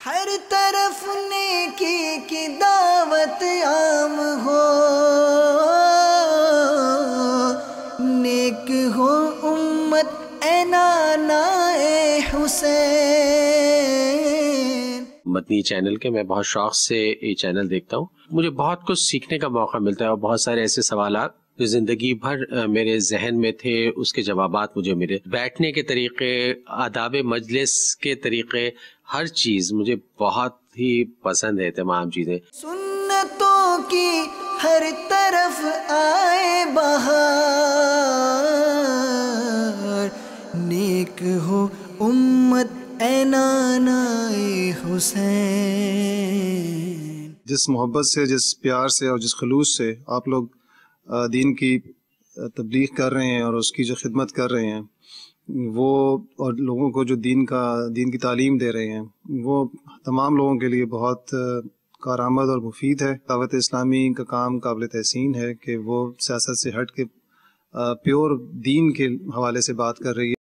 ہر طرف نیکی کی دعوت عام ہو، نیک ہو امت اے نانا اے حسین۔ مدنی چینل کے میں بہت شوق سے یہ چینل دیکھتا ہوں، مجھے بہت کچھ سیکھنے کا موقع ملتا ہے اور بہت سارے ایسے سوالات جو زندگی بھر میرے ذہن میں تھے اس کے جوابات مجھے ملے۔ بیٹھنے کے طریقے، آداب مجلس کے طریقے، ہر چیز مجھے بہت ہی پسند ہے، تمام چیزیں۔ سنتوں کی ہر طرف آئے بہار، نیک ہو امت اے نانا اے حسین۔ جس محبت سے، جس پیار سے اور جس خلوص سے آپ لوگ دین کی تبلیغ کر رہے ہیں اور اس کی جو خدمت کر رہے ہیں، وہ اور لوگوں کو جو دین کی تعلیم دے رہے ہیں، وہ تمام لوگوں کے لیے بہت کارآمد اور مفید ہے۔ دعوت اسلامی کا کام قابل تحسین ہے کہ وہ سیاست سے ہٹ کے پیور دین کے حوالے سے بات کر رہی ہے۔